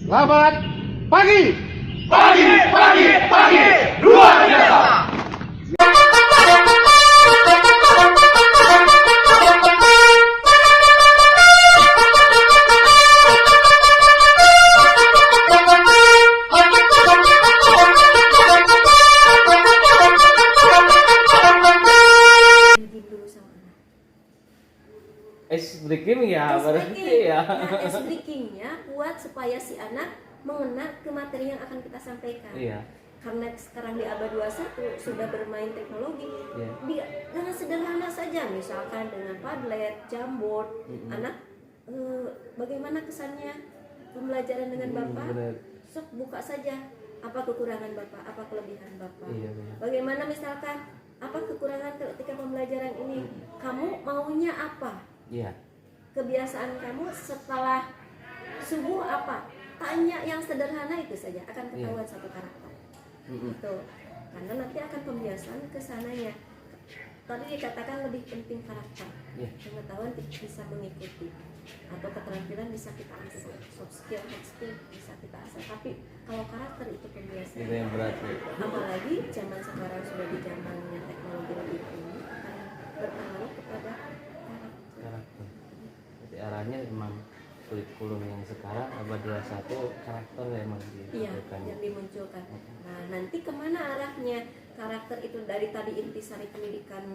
Selamat pagi. Pagi, luar biasa. Ice breaking ya, berarti ya. Nah, ice breakingnya buat supaya si anak mengena ke materi yang akan kita sampaikan. Iya. Karena sekarang di abad 21 sudah bermain teknologi, Iya. dengan sederhana saja, misalkan dengan Padlet, Jamboard, anak bagaimana kesannya pembelajaran dengan Bapak? Benar. Sok buka saja, apa kekurangan Bapak, apa kelebihan Bapak. Iya, benar. Bagaimana misalkan apa kekurangan ketika pembelajaran ini, kamu maunya apa? Iya. Kebiasaan kamu setelah subuh apa? Tanya yang sederhana itu saja akan ketahuan satu karakter. Itu karena nanti akan pembiasaan ke sananya. Tadi dikatakan lebih penting karakter. Pengetahuan bisa mengikuti atau keterampilan bisa kita asah, soft skill, hard skill bisa kita asah. Tapi kalau karakter itu pembiasaan. Itu yang berat. Apalagi zaman sekarang sudah di zamannya teknologi lebih tinggi akan berpengaruh kepada Karakter. Jadi arahnya memang kurikulum yang sekarang abad 21 karakter memang dimunculkan. Yang dimunculkan. Nah, nanti kemana arahnya karakter itu dari tadi intisari pendidikan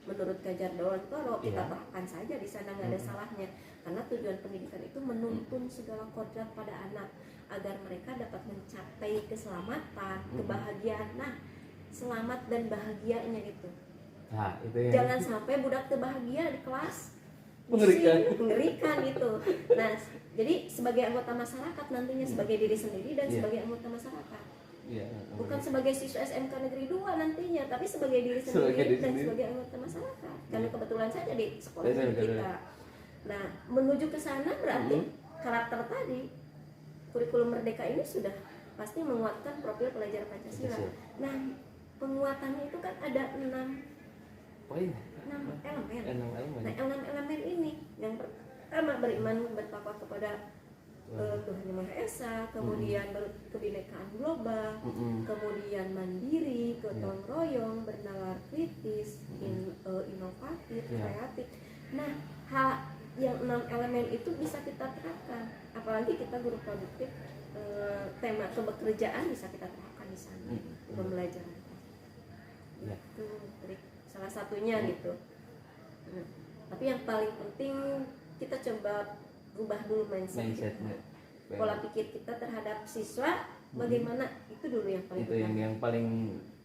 menurut Kajar Dewantoro kita terapkan saja di sana, nggak ada salahnya. Karena tujuan pendidikan itu menuntun segala kodrat pada anak agar mereka dapat mencapai keselamatan, kebahagiaan. Nah, selamat dan bahagianya itu. Nah, itu yang Jangan sampai budak terbahagia di kelas. Mengerikan itu. Nah, jadi sebagai anggota masyarakat nantinya sebagai diri sendiri dan sebagai anggota masyarakat. Bukan sebagai siswa SMK Negeri 2 nantinya, tapi sebagai diri sendiri dan sebagai anggota masyarakat. Karena kebetulan saja di sekolah kita. Nah, menuju ke sana berarti karakter tadi kurikulum Merdeka ini sudah pasti menguatkan profil pelajar Pancasila. Nah, penguatannya itu kan ada 6 elemen. Nah, 6 elemen ini yang pertama beriman bertakwa kepada Tuhan Yang Maha Esa, kemudian kebinekaan global, kemudian mandiri, gotong royong, bernalar kritis, inovatif, kreatif. Nah, yang 6 elemen itu bisa kita terapkan. Apalagi kita guru produktif, tema kebekerjaan bisa kita terapkan di sana pembelajaran. Itu trik salah satunya gitu. Tapi yang paling penting kita coba rubah dulu mindsetnya. Pola pikir kita terhadap siswa bagaimana, itu dulu yang paling itu yang paling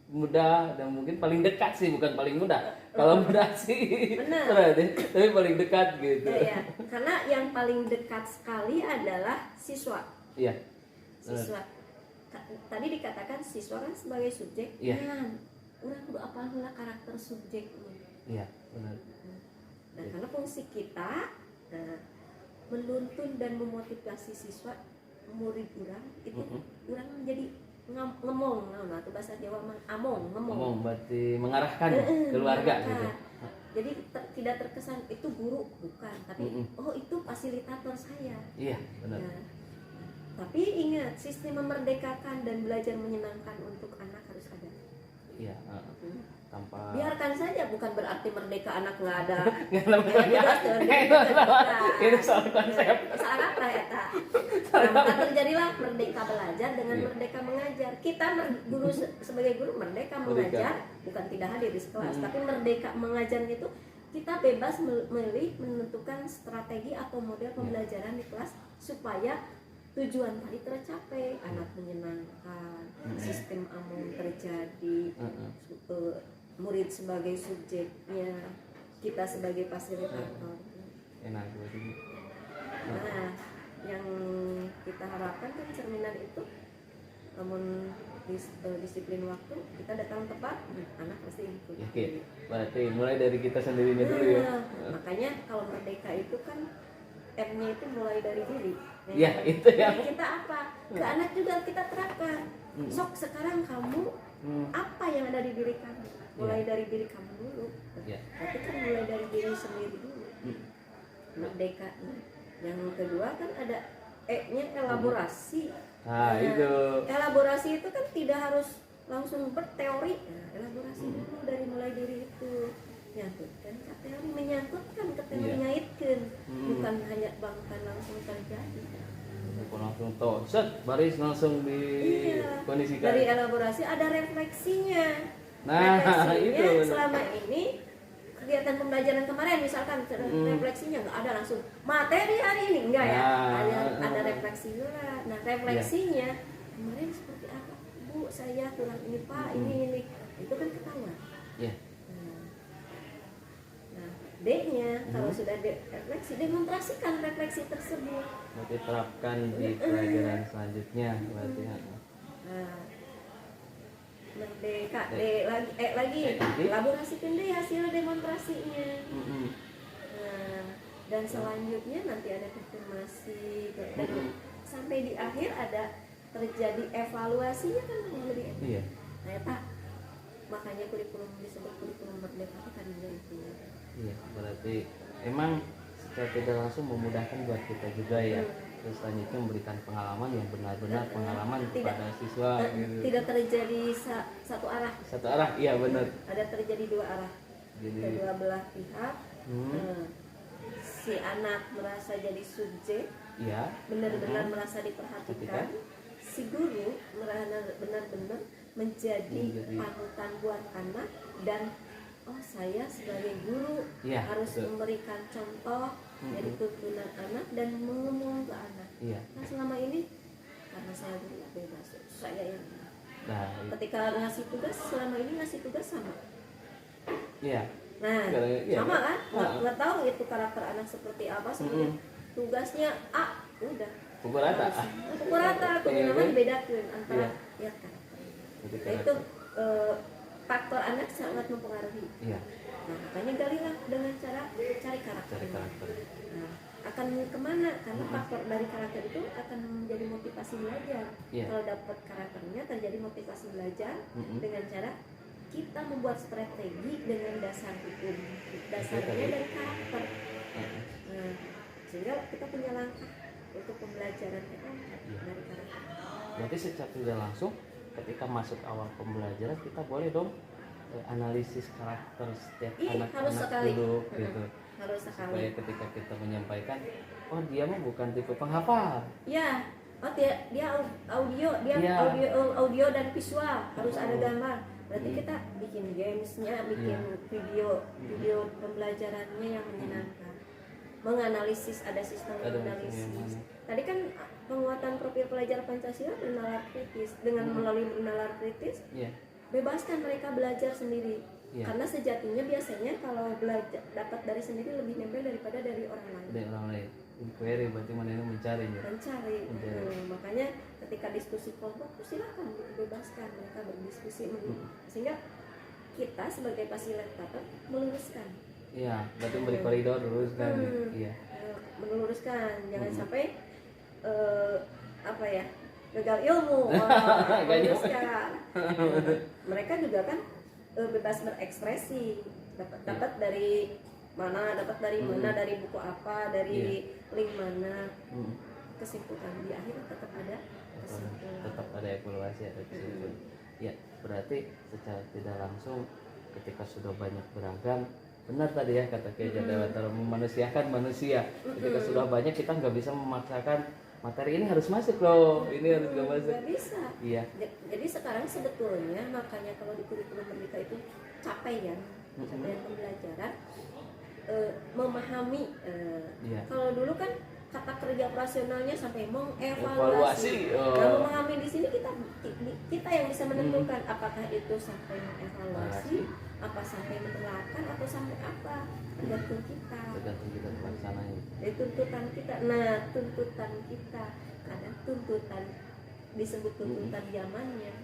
mudah dan mungkin paling dekat sih, bukan paling mudah. Kalau mudah sih benar, tapi paling dekat gitu. Ya. Karena yang paling dekat sekali adalah siswa. Iya. Siswa. Tadi dikatakan siswa kan sebagai subjek. Udah kudu apal heula karakter subjeknya. Iya, benar. Nah, karena fungsi kita menuntun dan memotivasi siswa murid orang itu orang menjadi ngemong, nah itu bahasa Jawa among, ngemong berarti mengarahkan keluarga gitu. Jadi tidak terkesan itu guru, bukan, tapi itu fasilitator saya. Iya, benar. Nah, tapi ingat, sistem memerdekakan dan belajar menyenangkan untuk anak harus ada. Iya, tanpa Biarkan saja, bukan berarti merdeka anak nggak ada. Itu soal konsep. Salah apa ya tak? Maka terjadilah merdeka belajar dengan merdeka mengajar. Kita guru sebagai guru merdeka mengajar, bukan tidak hadir di kelas, tapi merdeka mengajar itu kita bebas memilih menentukan strategi atau model pembelajaran di kelas supaya tujuan tadi tercapai, anak menyenangkan, sistem among terjadi, murid sebagai subjeknya, kita sebagai fasilitator. Enak berarti. Nah, yang kita harapkan kan cerminan itu, namun disiplin waktu, kita datang tepat, anak pasti ikut. Oke, berarti mulai dari kita sendirinya dulu ya. Makanya kalau merdeka itu kan M-nya itu mulai dari diri. Iya, itu ya. Kita apa? Ke anak juga kita terapkan. Sok sekarang kamu apa yang ada di diri kamu? Mulai dari diri kamu dulu. Tapi kan mulai dari diri sendiri dulu. Merdeka. Yang kedua kan ada E-nya elaborasi. Nah, itu. Elaborasi itu kan tidak harus langsung berteori. Nah, elaborasi dulu mulai dari itu. Nyangkutkan ke teori, menyangkutkan ke teori, Iya. ngaitkeun. Bukan hanya bangkan langsung terjadi. Bukan langsung toh, set baris langsung dikondisikan. Dari elaborasi ada refleksinya. Nah, Refleksinya itu benar. selama ini kegiatan pembelajaran kemarin misalkan refleksinya nggak ada langsung materi hari ini enggak ya, ada refleksi dulu. Nah refleksinya kemarin seperti apa Bu, saya kurang ini Pak, ini itu kan ketahuan. Iya. Nah D-nya kalau sudah refleksi, demonstrasikan refleksi tersebut. Berarti terapkan di pelajaran selanjutnya berarti. Nah, merdeka lagi elaborasikan deh hasil demonstrasinya. Nah, dan selanjutnya nanti ada konfirmasi dan sampai di akhir ada terjadi evaluasinya kan lebih. Iya. Nah, Pak, makanya kurikulum disebut kurikulum merdeka tadinya itu. Iya, berarti emang secara tidak langsung memudahkan buat kita juga ya. Terus selanjutnya memberikan pengalaman yang benar-benar pengalaman kepada siswa gitu. Tidak terjadi satu arah. Satu arah, iya benar. Ada terjadi dua arah. Jadi Kedua belah pihak. Si anak merasa jadi subjek, iya. benar-benar merasa diperhatikan. Si guru merasa benar-benar menjadi panutan buat anak dan oh saya sebagai guru harus memberikan contoh, jadi tuntunan anak dan mengumum ke anak. Nah selama ini karena saya guru bebas, saya yang ketika ngasih tugas selama ini ngasih tugas sama. Iya. Nah sama kan? Nggak tahu itu karakter anak seperti apa sebenarnya. Tugasnya A, udah. Pukul rata. Pukul rata, kemudian dibedakan antara ya karakter. Nah itu faktor anak sangat mempengaruhi. Iya. Nah, makanya galilah dengan cara cari karakter. Nah, akan kemana? Karena faktor dari karakter itu akan menjadi motivasi belajar. Kalau dapat karakternya terjadi motivasi belajar dengan cara kita membuat strategi dengan dasar hukum. Dasarnya dari karakter. Nah, sehingga kita punya langkah untuk pembelajaran kita dari karakter. Berarti secara tidak langsung ketika masuk awal pembelajaran kita boleh dong analisis karakter setiap anak-anak dulu gitu. Harus sekali. Supaya ketika kita menyampaikan, oh dia mah bukan tipe penghafal. Ya, oh dia audio, audio dan visual harus ada gambar. Berarti kita bikin gamesnya, bikin video pembelajarannya yang menyenangkan. Menganalisis, ada sistem menganalisis. Tadi kan penguatan profil pelajar Pancasila bernalar kritis. Dengan melalui bernalar kritis, bebaskan mereka belajar sendiri. Karena sejatinya biasanya kalau belajar dapat dari sendiri lebih nempel daripada dari orang lain. Dari orang lain. Inquiry berarti mana mencari ya. Mencari. Makanya ketika diskusi kelompok silakan dibebaskan mereka berdiskusi sehingga kita sebagai fasilitator meluruskan. Iya, berarti beri koridor luruskan. Iya. Meluruskan, jangan sampai gagal ilmu. Meluruskan. Mereka juga kan bebas berekspresi, dapat dari mana, dari buku apa, dari link mana. Kesimpulan di akhir tetap ada kesimpulan. Tetap ada evaluasi, ada kesimpulan. Ya, berarti secara tidak langsung ketika sudah banyak beragam, benar tadi ya kata Kiai Jadawatara, memanusiakan manusia. Ketika sudah banyak kita nggak bisa memaksakan materi ini harus masuk loh, ini harus nggak masuk. Nggak bisa. Iya. Jadi sekarang sebetulnya makanya kalau di kurikulum merdeka itu capaian pembelajaran memahami. Kalau dulu kan kata kerja operasionalnya sampai mengevaluasi. Nah, memahami di sini kita yang bisa menentukan apakah itu sampai mengevaluasi, apa sampai menerapkan, atau sampai apa, tergantung kita. Tergantung kita pelaksananya. Dari tuntutan kita. Nah, tuntutan kita kadang tuntutan disebut tuntutan zamannya.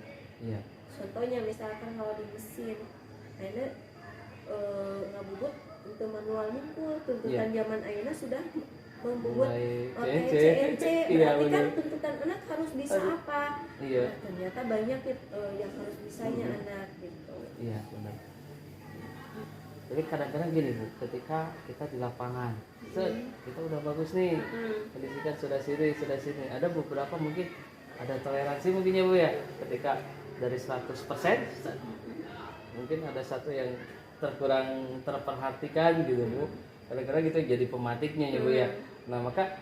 Iya. Contohnya misalkan kalau di mesin, ada ngabubut untuk manual mingkul, tuntutan zaman ayeuna sudah membubut CNC, berarti kan tuntutan anak harus bisa apa? Nah, ternyata banyak yang harus bisanya anak gitu. Iya benar. Jadi kadang-kadang gini Bu, ketika kita di lapangan, kita udah bagus nih, pendidikan sudah sini, ada beberapa mungkin ada toleransi mungkin ya Bu ya, ketika dari 100% mungkin ada satu yang terkurang terperhatikan gitu Bu. Kadang-kadang itu jadi pematiknya ya Bu ya. Nah maka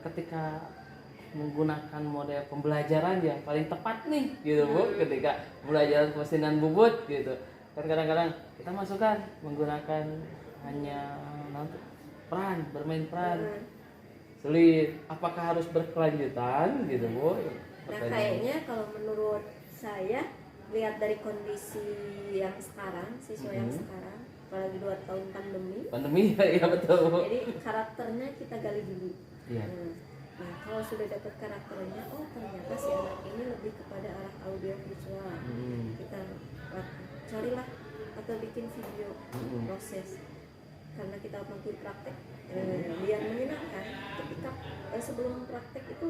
ketika menggunakan model pembelajaran yang paling tepat nih gitu Bu, ketika pembelajaran kemestinan bubut gitu, kan kadang-kadang kita masukkan menggunakan hanya bermain peran sulit, apakah harus berkelanjutan gitu Bu? Nah kayaknya kalau menurut saya lihat dari kondisi yang sekarang, siswa yang sekarang, apalagi 2 tahun pandemi ya betul Bu. jadi karakternya kita gali dulu. Iya. Nah kalau sudah dapat karakternya, oh ternyata si anak ini lebih kepada arah audio visual, kita carilah atau bikin video proses, karena kita mampu praktek biar menyenangkan. Ketika sebelum praktek itu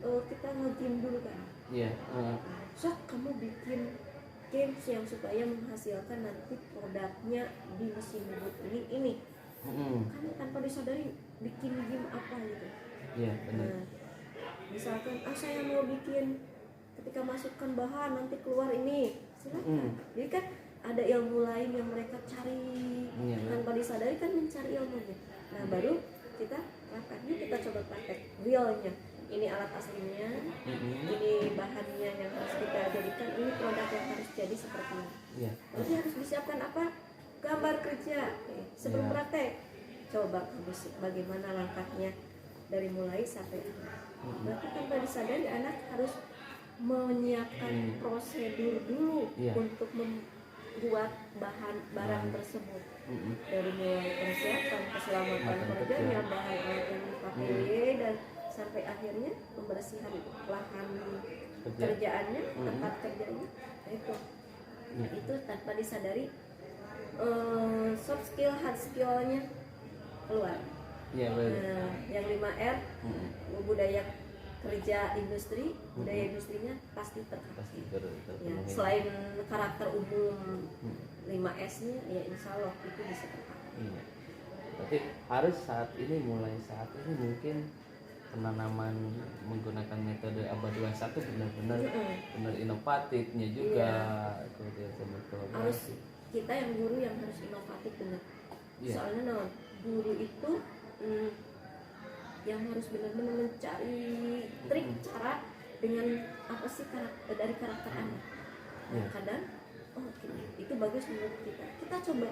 kita nge-game dulu kan. Iya. So kamu bikin games yang supaya menghasilkan nanti produknya di mesin bubut ini. Kan tanpa disadari bikin game apa gitu. Iya benar. Nah, misalkan saya mau bikin ketika masukkan bahan nanti keluar ini, silakan. Jadi kan ada ilmu lain yang mereka cari tanpa disadari kan, mencari ilmunya. Nah baru kita kita coba praktek realnya. Ini alat aslinya, ini bahannya yang harus kita jadikan, ini produk yang harus jadi seperti ini. Jadi harus disiapkan apa? Gambar kerja sebelum praktek. Coba bagaimana langkahnya dari mulai sampai akhir. Berarti tanpa disadari anak harus menyiapkan prosedur dulu untuk membuat barang tersebut. Dari mulai persiapan keselamatan kerjanya, bahan alat yang dipakai dan sampai akhirnya pembersihan lahan kerjaannya, tempat kerjanya. Itu tanpa disadari soft skill, hard skillnya keluar. Yang 5R budaya kerja industri, budaya industrinya pasti ya, selain karakter umum 5S-nya ya insya Allah itu bisa terpakai. Berarti harus saat ini mungkin penanaman menggunakan metode ABA 21 benar-benar inovatifnya juga. Kemudian harus kita yang guru yang harus inovatif benar. Soalnya guru itu yang harus benar-benar mencari trik cara dengan apa sih dari karakter anak. Kadang itu bagus menurut kita coba,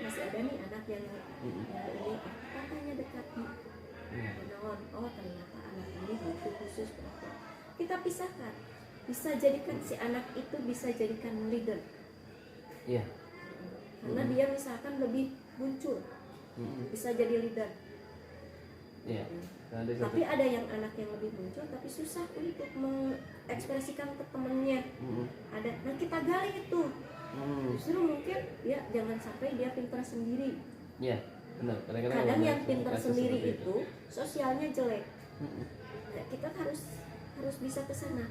masih ada nih anak yang ini katanya dekat ternyata anak ini butuh khusus perhatian. Kita pisahkan, bisa jadikan si anak itu bisa jadikan leader. Karena dia misalkan lebih muncul, bisa jadi leader. Tapi ada yang anak yang lebih muncul tapi susah untuk mengekspresikan ke temennya. Ada, nah kita gali itu. Justru mungkin ya jangan sampai dia pintar sendiri. Benar. Kadang yang pintar sendiri itu sosialnya jelek. Nah, kita harus bisa ke sana.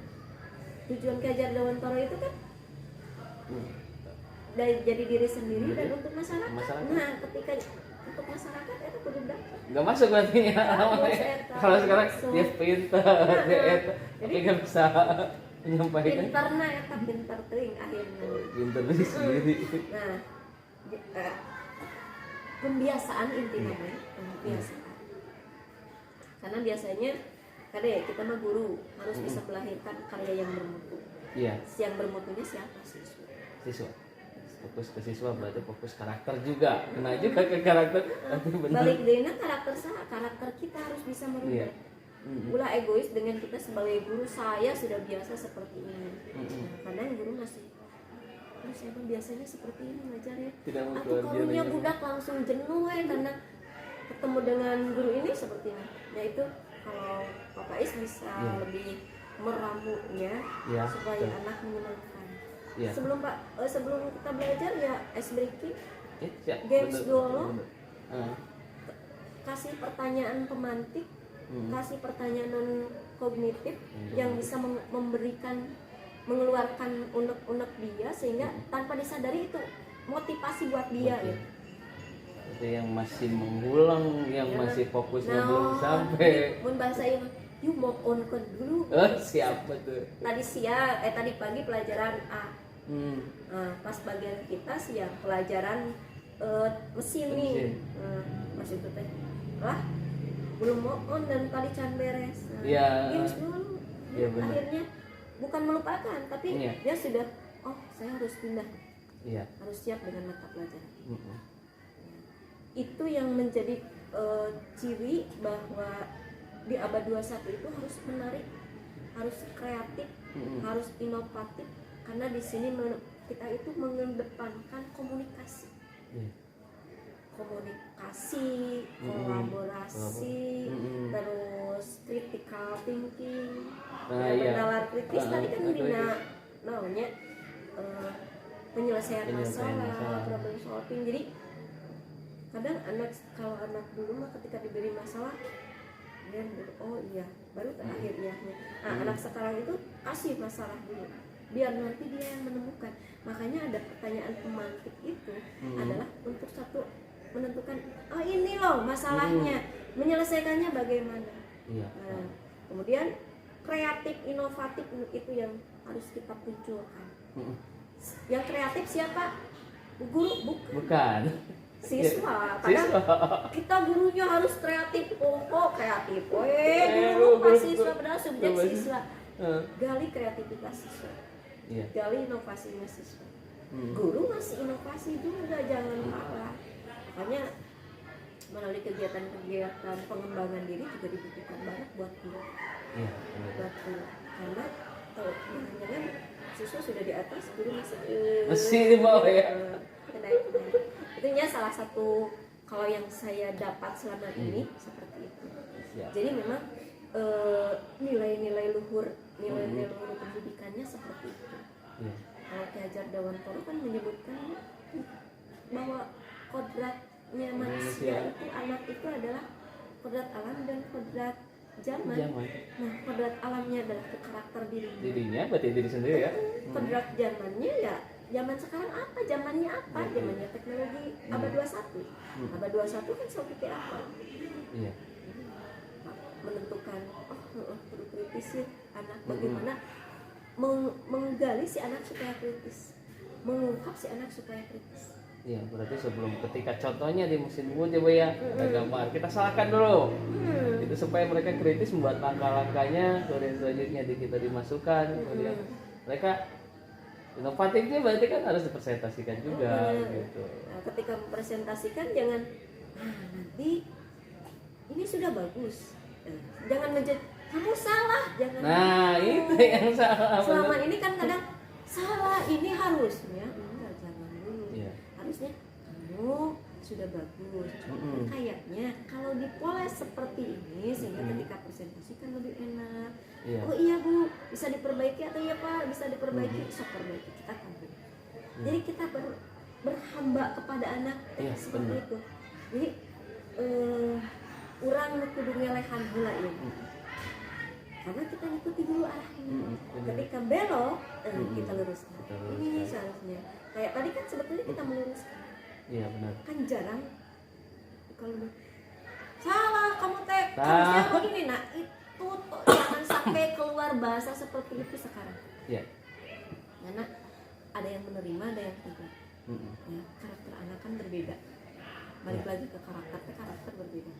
Tujuan Kejar Dewantara itu kan jadi diri sendiri dan untuk masyarakat. Nah, ketika untuk masyarakat itu kudu dapat. Enggak masuk berarti ya. Kalau sekarang dia pintar, tapi enggak bisa menyampaikan. Pintarna eta pintar teuing akhirnya. Pintar diri sendiri. Nah, pembiasaan intinya pembiasaan. Karena biasanya kita mah guru harus bisa melahirkan karya yang bermutu. Yang bermutunya siapa? Siswa. Fokus ke siswa berarti fokus karakter juga. Kena juga ke karakter. Balik deuna karakter kita harus bisa merubah. Ulah egois dengan kita sebagai guru, saya sudah biasa seperti ini. Kadang guru masih saya biasanya seperti ini ngajarnya. Atau karunya budak langsung jenuh karena ketemu dengan guru ini seperti ini. Yaitu kalau Pak Faiz bisa lebih meramunya supaya anak menyenangkan. Sebelum kita belajar ya ice breaking, games dulu, kasih pertanyaan pemantik, kasih pertanyaan non kognitif yang bisa mengeluarkan unek-unek dia sehingga tanpa disadari itu motivasi buat dia Betul. ya. Itu yang masih mengulang, yang Ya. masih fokusnya Nah, belum sampai. mun bahasa ieu yuk mau on ke dulu. Siapa tuh? Tadi pagi pelajaran A. Hmm. Nah, pas bagian kita siang pelajaran mesin nih. Masih itu teh. Lah, belum mau on dan tadi can beres. Nah, Iya. games dulu. Iya, benar. Akhirnya bukan melupakan, tapi Iya. dia sudah saya harus pindah. Iya. Harus siap dengan mata pelajaran. Mm-mm. Itu yang menjadi ciri bahwa di abad 21 itu harus menarik, harus kreatif, harus inovatif, karena di sini kita itu mengedepankan komunikasi, Iya. kolaborasi, terus critical thinking, Nah, iya. nalar kritis. Tadi kan itu. namanya penyelesaian Penyelesaian masalah, masalah. problem solving. Jadi kadang kalau anak dulu mah ketika diberi masalah dia oh iya baru terakhir iyahnya. Anak sekarang itu kasih masalah dulu biar nanti dia yang menemukan. Makanya ada pertanyaan pemantik itu adalah untuk menentukan ini loh masalahnya, menyelesaikannya bagaimana. Iya. Nah, kemudian kreatif inovatif itu yang harus kita munculkan. Yang kreatif siapa? Guru bukan. Siswa. Padahal kita gurunya harus kreatif. Kreatif. Guru siswa padahal subjek siswa. Gali kreativitas siswa. Iya. Gali inovasinya siswa. Guru masih inovasi juga, jangan kalah. Makanya melalui kegiatan-kegiatan pengembangan diri juga dibutuhkan banget buat guru. Iya. Buat guru. Karena jangan siswa sudah di atas, guru masih di bawah ya. Naik. Itunya salah satu kalau yang saya dapat selama ini seperti itu. Siap. Jadi memang nilai-nilai luhur pendidikannya seperti itu. Iya. Kalau Ki Hajar Dewantara kan menyebutkan bahwa kodratnya manusia itu anak itu adalah kodrat alam dan kodrat zaman. Nah, kodrat alamnya adalah karakter Dirinya berarti diri sendiri ya. Kodrat zamannya ya zaman sekarang apa? Zamannya apa? Zamannya teknologi abad 21. Abad 21 kan seperti apa? Iya. Menentukan perlu kritis ya anak, bagaimana menggali si anak supaya kritis, mengungkap si anak supaya kritis. Iya, berarti sebelum ketika contohnya di musim bunga coba ya, gambar kita salahkan dulu. Itu supaya mereka kritis membuat langkah-langkahnya, kemudian selanjutnya kita dimasukkan, kemudian mereka inovatifnya berarti kan harus dipresentasikan juga gitu. Nah, ketika mempresentasikan jangan nanti ini sudah bagus. Jangan menjadi kamu salah, jangan. Nah, itu yang salah. Selama ini kan kadang salah, ini harusnya enggak, jangan dulu. Iya. Harusnya kamu sudah bagus. Kayaknya kalau dipoles seperti ini sehingga ketika presentasi kan lebih enak. Iya. Oh iya Bu, bisa diperbaiki atau iya Pak, bisa diperbaiki, sok perbaiki kita kan. Jadi kita berhamba kepada anak seperti benar. itu. Jadi urang kudu ngelehan heula ieu. Karena kita ngikuti dulu arahnya. Ketika belok, kita luruskan. Ini seharusnya. Kayak tadi kan sebetulnya kita meluruskan. Iya benar. Kan jarang kalau salah kamu teh harusnya begini. Nah itu jangan sampai keluar bahasa seperti itu sekarang. Iya. Karena ada yang menerima, ada yang tidak. Ya, karakter anak kan berbeda. Balik lagi ke karakter berbeda.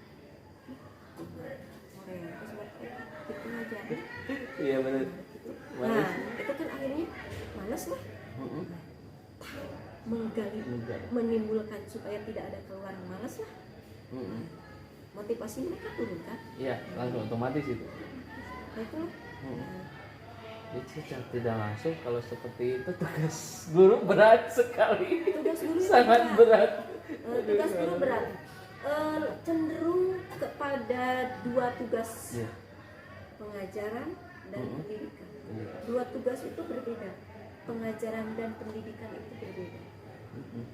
Gitu aja. Iya benar. Nah itu kan akhirnya males lah. Menggali, menimbulkan supaya tidak ada keluaran malas lah. Motivasi mereka turun kan? Iya, langsung otomatis itu. Nah itu lah. Jadi secara tidak langsung kalau seperti itu tugas guru berat sekali. Tugas guru sangat berat. Tugas guru berat. Cenderung kepada dua tugas, pengajaran dan pendidikan. Dua tugas itu berbeda. Pengajaran dan pendidikan itu berbeda.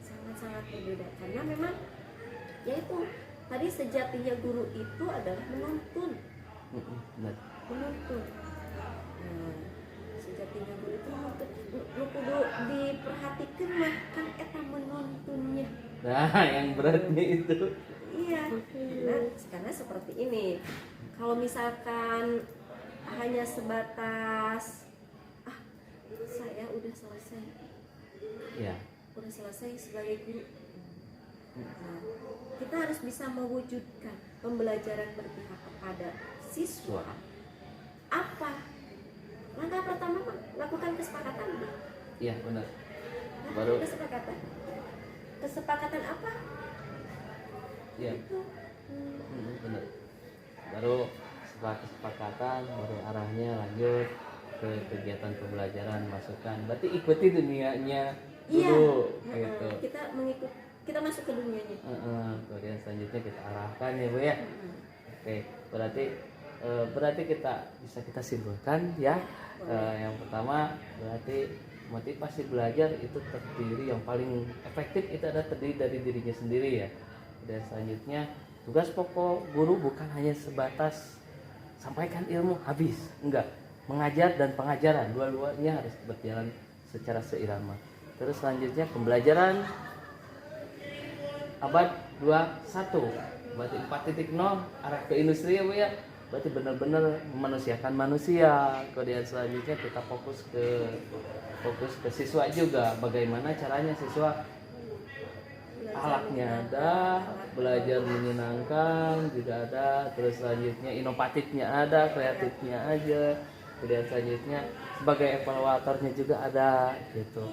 Sangat-sangat berbeda karena memang yaitu tadi sejatinya guru itu adalah menuntun. Menuntun. Sejatinya guru itu menuntun. Lu kudu diperhatikan mah kan eta menuntun. Nah, yang beratnya itu. Iya, karena seperti ini. Kalau misalkan hanya sebatas saya udah selesai, Ya. udah selesai sebagai guru. Nah, kita harus bisa mewujudkan pembelajaran berpihak kepada siswa. Apa? Langkah pertama lakukan kesepakatan. Iya, benar. Lakukan Baru kesepakatan. Kesepakatan apa? ya. Benar. Baru setelah kesepakatan, baru arahnya lanjut ke kegiatan pembelajaran, masukan. Berarti ikuti dunianya dulu, gitu. Kita masuk ke dunianya. Kemudian selanjutnya kita arahkan ya Bu ya. Oke, berarti kita simpulkan ya. Yang pertama berarti motivasi belajar itu terdiri, yang paling efektif itu ada terdiri dari dirinya sendiri ya. Dan selanjutnya tugas pokok guru bukan hanya sebatas sampaikan ilmu habis, enggak. Mengajar dan pengajaran dua-duanya harus berjalan secara seirama. Terus selanjutnya pembelajaran abad 21, berarti 4.0 arah ke industri ya Bu ya. Berarti benar-benar memanusiakan manusia. Kemudian selanjutnya kita fokus ke siswa juga, bagaimana caranya siswa alatnya ada, belajar menyenangkan juga ada, terus selanjutnya inovatifnya ada, kreatifnya aja. Kemudian selanjutnya sebagai evaluatornya juga ada gitu.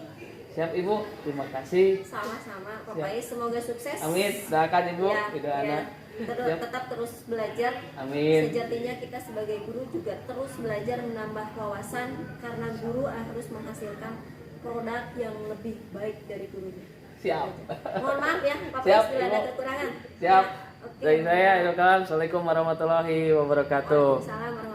Siap Ibu, terima kasih. Sama-sama, pokoknya semoga sukses. Amin, doakan Ibu, ya. anak. Tetap terus belajar. Amin. Sejatinya kita sebagai guru juga terus belajar menambah wawasan, karena guru harus menghasilkan produk yang lebih baik dari gurunya. Siap. Mohon maaf ya, Pak Siap, bila ada Ibu. kekurangan. Siap. Ya, oke. Dari saya, Assalamualaikum warahmatullahi wabarakatuh. Waalaikumsalam warahmatullahi